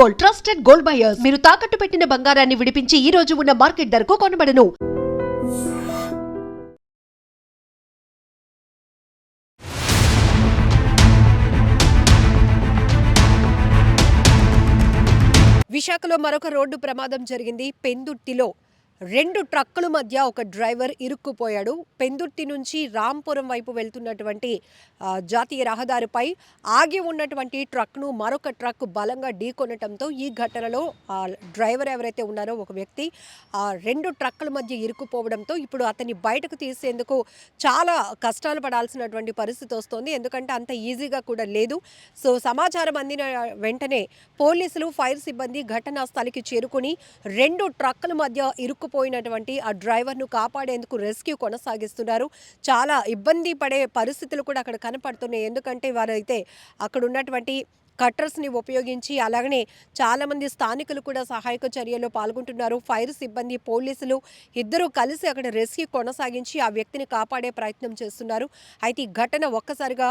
Gold, trusted gold buyers. మీరు తాకట్టు పెట్టిన బంగారాన్ని విడిపించి ఈ రోజు ఉన్న మార్కెట్ ధరకు కొనబడను. విశాఖలో మరొక రోడ్డు ప్రమాదం జరిగింది. పెందుర్తిలో 2 ట్రక్కుల మధ్య ఒక డ్రైవర్ ఇరుక్కుపోయాడు. పెందుర్తి నుంచి రాంపురం వైపు వెళ్తున్నటువంటి జాతీయ రహదారిపై ఆగి ఉన్నటువంటి ట్రక్ను మరొక ట్రక్ బలంగా ఢీకొనటంతో ఈ ఘటనలో డ్రైవర్ ఎవరైతే ఉన్నారో ఒక వ్యక్తి 2 ట్రక్కుల మధ్య ఇరుక్కుపోవడంతో ఇప్పుడు అతన్ని బయటకు తీసేందుకు చాలా కష్టాలు పడాల్సినటువంటి పరిస్థితి వస్తోంది. ఎందుకంటే అంత ఈజీగా కూడా లేదు. సో సమాచారం అందిన వెంటనే పోలీసులు, ఫైర్ సిబ్బంది ఘటనా స్థలికి చేరుకుని 2 ట్రక్కుల మధ్య పోయినటువంటి ఆ డ్రైవర్ను కాపాడేందుకు రెస్క్యూ కొనసాగిస్తున్నారు. చాలా ఇబ్బంది పడే పరిస్థితులు కూడా అక్కడ కనపడుతున్నాయి. ఎందుకంటే వారైతే అక్కడ ఉన్నటువంటి కట్టర్స్ని ఉపయోగించి, అలాగనే చాలామంది స్థానికులు కూడా సహాయక చర్యల్లో పాల్గొంటున్నారు. ఫైర్ సిబ్బంది, పోలీసులు ఇద్దరూ కలిసి అక్కడ రెస్క్యూ కొనసాగించి ఆ వ్యక్తిని కాపాడే ప్రయత్నం చేస్తున్నారు. అయితే ఈ ఘటన ఒక్కసారిగా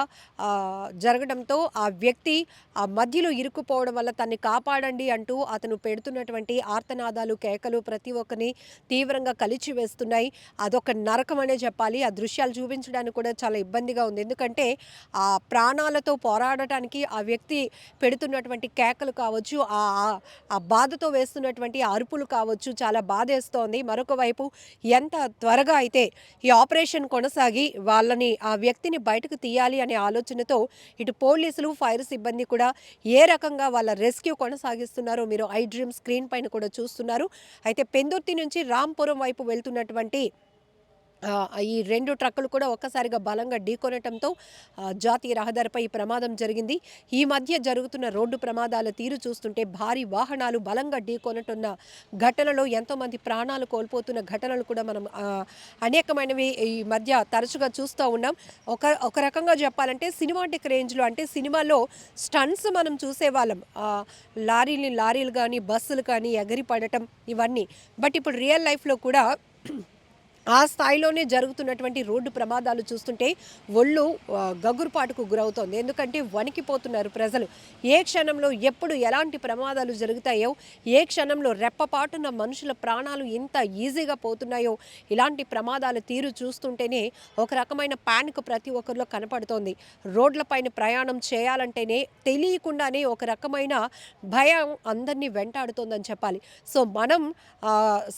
జరగడంతో ఆ వ్యక్తి ఆ మధ్యలో ఇరుక్కుపోవడం వల్ల తన్ని కాపాడండి అంటూ అతను పెడుతున్నటువంటి ఆర్తనాదాలు, కేకలు ప్రతి ఒక్కరిని తీవ్రంగా కలిచివేస్తున్నాయి. అదొక నరకం అనే చెప్పాలి. ఆ దృశ్యాలు చూపించడానికి కూడా చాలా ఇబ్బందిగా ఉంది. ఎందుకంటే ఆ ప్రాణాలతో పోరాడటానికి ఆ వ్యక్తి పెడుతున్నటువంటి కేకలు కావచ్చు, ఆ బాధతో వేస్తున్నటువంటి అరుపులు కావచ్చు, చాలా బాధేస్తోంది. మరొక వైపు ఎంత త్వరగా అయితే ఈ ఆపరేషన్ కొనసాగి వాళ్ళని, ఆ వ్యక్తిని బయటకు తీయాలి అనే ఆలోచనతో ఇటు పోలీసులు, ఫైర్ సిబ్బంది కూడా ఏ రకంగా వాళ్ళ రెస్క్యూ కొనసాగిస్తున్నారో మీరు ఐ డ్రీమ్ స్క్రీన్ పైన కూడా చూస్తున్నారు. అయితే పెందుర్తి నుంచి రాంపురం వైపు వెళ్తున్నటువంటి ఈ 2 ట్రక్కులు కూడా ఒక్కసారిగా బలంగా ఢీకొనటంతో జాతీయ రహదారిపై ఈ ప్రమాదం జరిగింది. ఈ మధ్య జరుగుతున్న రోడ్డు ప్రమాదాల తీరు చూస్తుంటే భారీ వాహనాలు బలంగా ఢీకొనటున్న ఘటనలో ఎంతోమంది ప్రాణాలు కోల్పోతున్న ఘటనలు కూడా మనం అనేకమైనవి ఈ మధ్య తరచుగా చూస్తూ ఉన్నాం. ఒక రకంగా చెప్పాలంటే సినిమాటిక్ రేంజ్లో, అంటే సినిమాలో స్టంట్స్ మనం చూసేవాళ్ళం, లారీలు కానీ బస్సులు కానీ ఎగరి పడటం ఇవన్నీ. బట్ ఇప్పుడు రియల్ లైఫ్లో కూడా ఆ స్థాయిలోనే జరుగుతున్నటువంటి రోడ్డు ప్రమాదాలు చూస్తుంటే ఒళ్ళు గగురుపాటుకు గురవుతోంది. ఎందుకంటే వణికిపోతున్నారు ప్రజలు. ఏ క్షణంలో ఎప్పుడు ఎలాంటి ప్రమాదాలు జరుగుతాయో, ఏ క్షణంలో రెప్పపాటున మనుషుల ప్రాణాలు ఎంత ఈజీగా పోతున్నాయో, ఇలాంటి ప్రమాదాల తీరు చూస్తుంటేనే ఒక రకమైన పానిక్ ప్రతి ఒక్కరిలో కనపడుతోంది. రోడ్లపైన ప్రయాణం చేయాలంటేనే తెలియకుండానే ఒక రకమైన భయం అందరినీ వెంటాడుతోందని చెప్పాలి. సో మనం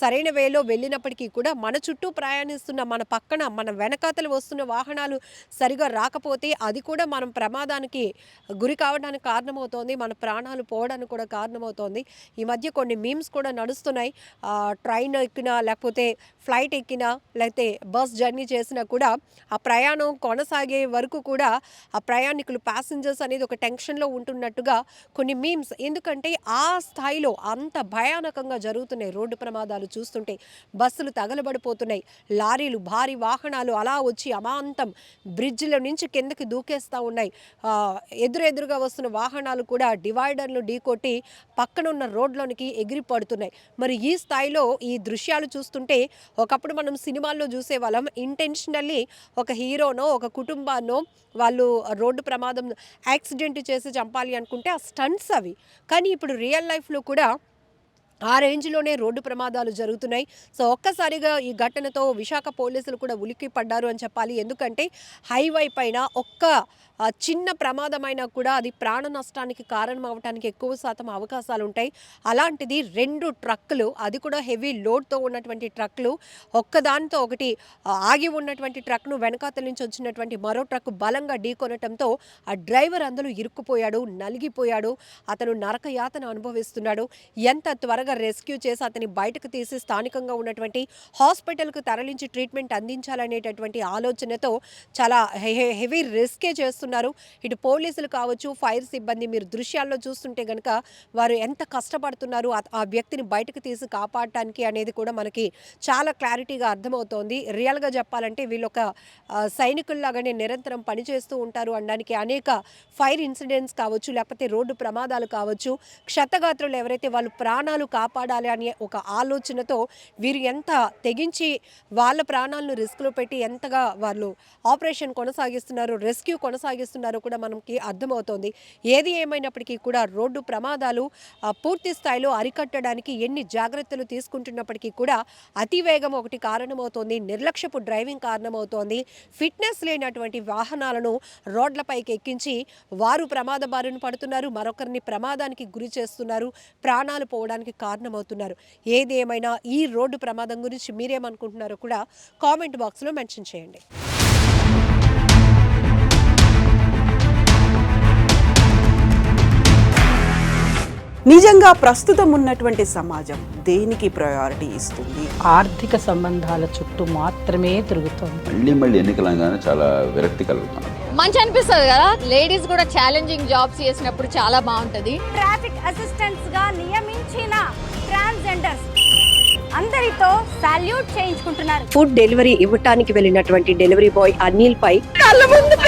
సరైన వేలో వెళ్ళినప్పటికీ కూడా మన చుట్టూ ప్రయాణిస్తున్న, మన పక్కన, మన వెనకాతలు వస్తున్న వాహనాలు సరిగా రాకపోతే అది కూడా మనం ప్రమాదానికి గురి కావడానికి కారణమవుతోంది, మన ప్రాణాలు పోవడానికి కూడా కారణమవుతోంది. ఈ మధ్య కొన్ని మీమ్స్ కూడా నడుస్తున్నాయి. ట్రైన్ ఎక్కినా, లేకపోతే ఫ్లైట్ ఎక్కినా, లేకపోతే బస్ జర్నీ చేసినా కూడా ఆ ప్రయాణం కొనసాగే వరకు కూడా ఆ ప్రయాణికులు, ప్యాసింజర్స్ అనేది ఒక టెన్షన్లో ఉంటున్నట్టుగా కొన్ని మీమ్స్. ఎందుకంటే ఆ స్థాయిలో అంత భయానకంగా జరుగుతున్నాయి రోడ్డు ప్రమాదాలు చూస్తుంటే. బస్సులు తగలబడిపోతున్నాయి, లారీలు, భారీ వాహనాలు అలా వచ్చి అమాంతం బ్రిడ్జ్ల నుంచి కిందకి దూకేస్తూ ఉన్నాయి. ఎదురుగా వస్తున్న వాహనాలు కూడా డివైడర్లు ఢీకొట్టి పక్కనున్న రోడ్లోనికి ఎగిరి పడుతున్నాయి. మరి ఈ స్థాయిలో ఈ దృశ్యాలు చూస్తుంటే ఒకప్పుడు మనం సినిమాల్లో చూసేవాళ్ళం, ఇంటెన్షనల్లీ ఒక హీరోనో ఒక కుటుంబాన్నో వాళ్ళు రోడ్డు ప్రమాదం, యాక్సిడెంట్ చేసి చంపాలి అనుకుంటే ఆ స్టంట్స్ అవి. కానీ ఇప్పుడు రియల్ లైఫ్లో కూడా ఆ రేంజ్లోనే రోడ్డు ప్రమాదాలు జరుగుతున్నాయి. సో ఒక్కసారిగా ఈ ఘటనతో విశాఖ పోలీసులు కూడా ఉలిక్కి పడ్డారు అని చెప్పాలి. ఎందుకంటే హైవే పైన ఒక్క చిన్న ప్రమాదమైనా కూడా అది ప్రాణ నష్టానికి కారణం అవడానికి ఎక్కువ శాతం అవకాశాలు ఉంటాయి. అలాంటిది 2 ట్రక్కులు, అది కూడా హెవీ లోడ్తో ఉన్నటువంటి ట్రక్కులు, ఒక్కదానితో ఒకటి ఆగి ఉన్నటువంటి ట్రక్ను వెనకాతల నుంచి వచ్చినటువంటి మరో ట్రక్ బలంగా ఢీకొనటంతో ఆ డ్రైవర్ అందులో ఇరుక్కుపోయాడు, నలిగిపోయాడు. అతను నరకయాతన అనుభవిస్తున్నాడు. ఎంత త్వరగా రెస్క్యూ చేసి అతని బయటకు తీసి స్థానికంగా ఉన్నటువంటి హాస్పిటల్కు తరలించి ట్రీట్మెంట్ అందించాలనేటటువంటి ఆలోచనతో చాలా హెవీ రిస్కే చేస్తున్నారు. ఇటు పోలీసులు కావచ్చు, ఫైర్ సిబ్బంది. మీరు దృశ్యాల్లో చూస్తుంటే కనుక వారు ఎంత కష్టపడుతున్నారు ఆ వ్యక్తిని బయటకు తీసి కాపాడటానికి అనేది కూడా మనకి చాలా క్లారిటీగా అర్థమవుతోంది. రియల్గా చెప్పాలంటే వీళ్ళొక సైనికుల్లాగానే నిరంతరం పనిచేస్తూ ఉంటారు అనడానికి అనేక ఫైర్ ఇన్సిడెంట్స్ కావచ్చు, లేకపోతే రోడ్డు ప్రమాదాలు కావచ్చు, క్షతగాత్రులు ఎవరైతే వాళ్ళు ప్రాణాలు కాపాడాలి అనే ఒక ఆలోచనతో వీరు ఎంత తెగించి వాళ్ళ ప్రాణాలను రిస్క్లో పెట్టి ఎంతగా వాళ్ళు ఆపరేషన్ కొనసాగిస్తున్నారు, రెస్క్యూ కొనసాగిస్తున్నారు సాగిస్తున్నారో కూడా మనకి అర్థమవుతోంది. ఏది ఏమైనప్పటికీ కూడా రోడ్డు ప్రమాదాలు పూర్తి స్థాయిలో అరికట్టడానికి ఎన్ని జాగ్రత్తలు తీసుకుంటున్నప్పటికీ కూడా అతివేగం ఒకటి కారణమవుతోంది, నిర్లక్ష్యపు డ్రైవింగ్ కారణమవుతోంది. ఫిట్నెస్ లేనటువంటి వాహనాలను రోడ్లపైకి ఎక్కించి వారు ప్రమాద బారిన పడుతున్నారు, మరొకరిని ప్రమాదానికి గురి చేస్తున్నారు, ప్రాణాలు పోవడానికి కారణమవుతున్నారు. ఏది ఏమైనా ఈ రోడ్డు ప్రమాదం గురించి మీరేమనుకుంటున్నారో కూడా కామెంట్ బాక్స్లో మెన్షన్ చేయండి. నిజంగా ప్రస్తుతం ఉన్నటువంటి సమాజం దేనికి ప్రయారిటీ ఇస్తుంది? ఆర్థిక సంబంధాల చుట్టూ మాత్రమే తిరుగుతుంది. మళ్ళీ ఎన్నికలంగానే చాలా విరక్తి కలుగుతాం. మంచి అనిపిస్తుంది కదా, లేడీస్ కూడా ఛాలెంజింగ్ జాబ్స్ చేసినప్పుడు చాలా బాగుంటది. ట్రాఫిక్ అసిస్టెంట్స్ గా నియమించిన ట్రాన్స్జెండర్స్ అందరితో సాల్యూట్ చేయించుకుంటున్నారు. ఫుడ్ డెలివరీ ఇవ్వటానికి వెళ్ళినటువంటి డెలివరీ బాయ్ అనిల్ పై కళ్ళ ముందు